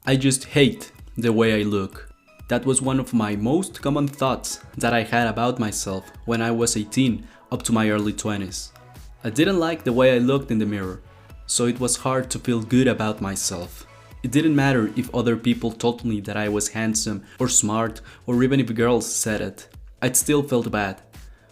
I just hate the way I look. That was one of my most common thoughts that I had about myself when I was 18 up to my early 20s. I didn't like the way I looked in the mirror, so it was hard to feel good about myself. It didn't matter if other people told me that I was handsome or smart, or even if girls said it. I'd still felt bad.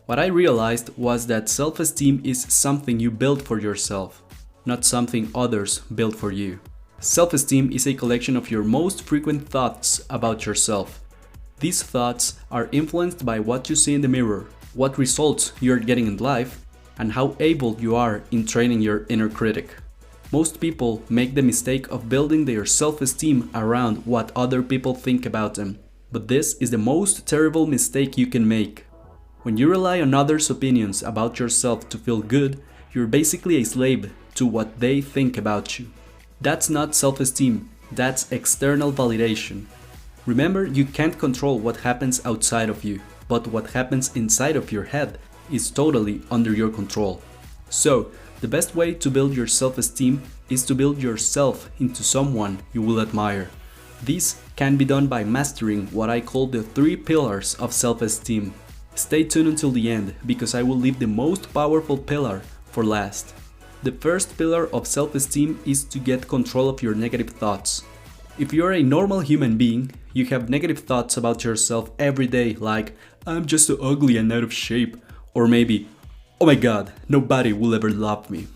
What I realized was that self-esteem is something you build for yourself, not something others build for you. Self-esteem is a collection of your most frequent thoughts about yourself. These thoughts are influenced by what you see in the mirror, what results you're getting in life, and how able you are in training your inner critic. Most people make the mistake of building their self-esteem around what other people think about them, but this is the most terrible mistake you can make. When you rely on others' opinions about yourself to feel good, you're basically a slave to what they think about you. That's not self-esteem, that's external validation. Remember, you can't control what happens outside of you, but what happens inside of your head is totally under your control. So, the best way to build your self-esteem is to build yourself into someone you will admire. This can be done by mastering what I call the 3 pillars of self-esteem. Stay tuned until the end, because I will leave the most powerful pillar for last. The first pillar of self-esteem is to get control of your negative thoughts. If you're a normal human being, you have negative thoughts about yourself every day, like, I'm just so ugly and out of shape, or maybe, oh my god, nobody will ever love me.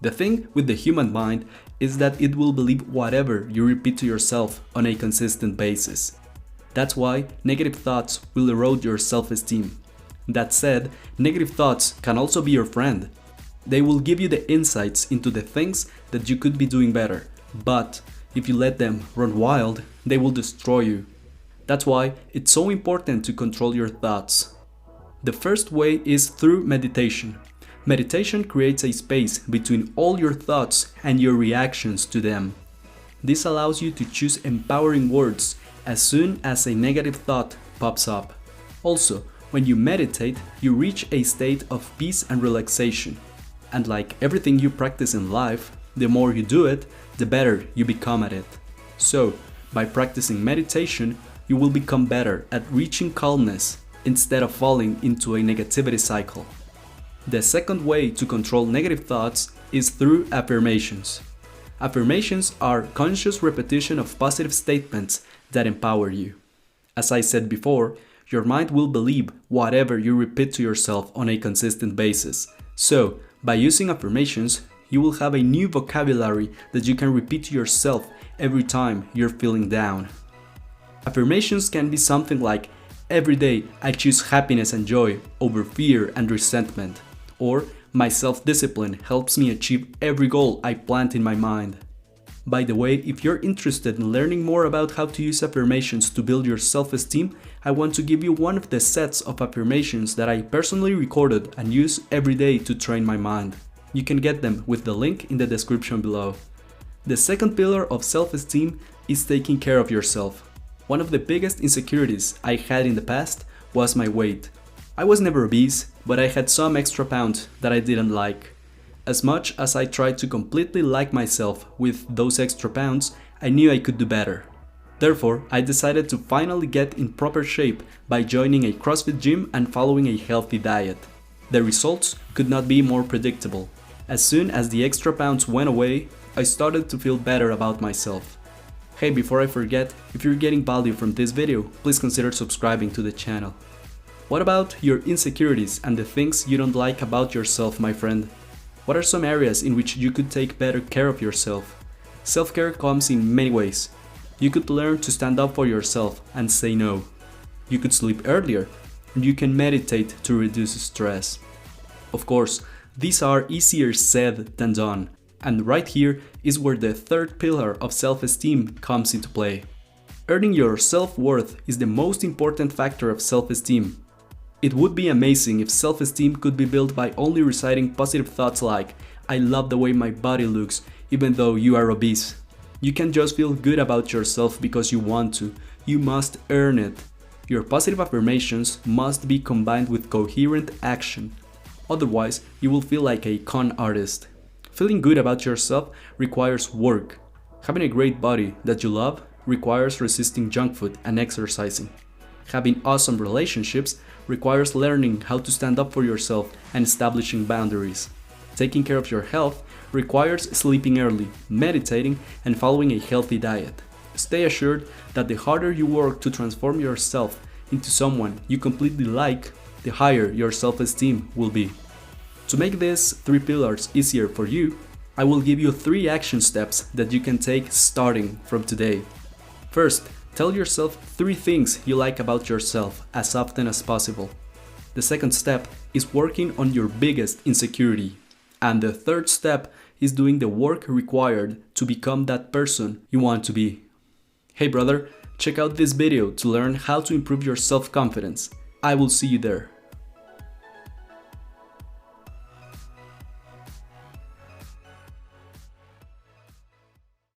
The thing with the human mind is that it will believe whatever you repeat to yourself on a consistent basis. That's why negative thoughts will erode your self-esteem. That said, negative thoughts can also be your friend. They will give you the insights into the things that you could be doing better, but if you let them run wild, they will destroy you. That's why it's so important to control your thoughts. The first way is through meditation. Meditation creates a space between all your thoughts and your reactions to them. This allows you to choose empowering words as soon as a negative thought pops up. Also, when you meditate, you reach a state of peace and relaxation. And like everything you practice in life, the more you do it, the better you become at it. So, by practicing meditation, you will become better at reaching calmness instead of falling into a negativity cycle. The second way to control negative thoughts is through affirmations. Affirmations are conscious repetition of positive statements that empower you. As I said before, your mind will believe whatever you repeat to yourself on a consistent basis. So, by using affirmations, you will have a new vocabulary that you can repeat to yourself every time you're feeling down. Affirmations can be something like, every day I choose happiness and joy over fear and resentment, or my self-discipline helps me achieve every goal I plant in my mind. By the way, if you're interested in learning more about how to use affirmations to build your self-esteem, I want to give you one of the sets of affirmations that I personally recorded and use every day to train my mind. You can get them with the link in the description below. The second pillar of self-esteem is taking care of yourself. One of the biggest insecurities I had in the past was my weight. I was never obese, but I had some extra pounds that I didn't like. As much as I tried to completely like myself with those extra pounds, I knew I could do better. Therefore, I decided to finally get in proper shape by joining a CrossFit gym and following a healthy diet. The results could not be more predictable. As soon as the extra pounds went away, I started to feel better about myself. Hey, before I forget, if you're getting value from this video, please consider subscribing to the channel. What about your insecurities and the things you don't like about yourself, my friend? What are some areas in which you could take better care of yourself? Self-care comes in many ways. You could learn to stand up for yourself and say no. You could sleep earlier, and you can meditate to reduce stress. Of course, these are easier said than done, and right here is where the third pillar of self-esteem comes into play. Earning your self-worth is the most important factor of self-esteem. It would be amazing if self-esteem could be built by only reciting positive thoughts like, I love the way my body looks, even though you are obese. You can't just feel good about yourself because you want to, you must earn it. Your positive affirmations must be combined with coherent action. Otherwise, you will feel like a con artist. Feeling good about yourself requires work. Having a great body that you love requires resisting junk food and exercising. Having awesome relationships requires learning how to stand up for yourself and establishing boundaries. Taking care of your health requires sleeping early, meditating, and following a healthy diet. Stay assured that the harder you work to transform yourself into someone you completely like, the higher your self-esteem will be. To make these 3 pillars easier for you, I will give you 3 action steps that you can take starting from today. First, tell yourself 3 things you like about yourself as often as possible. The second step is working on your biggest insecurity. And the third step is doing the work required to become that person you want to be. Hey brother, check out this video to learn how to improve your self-confidence. I will see you there.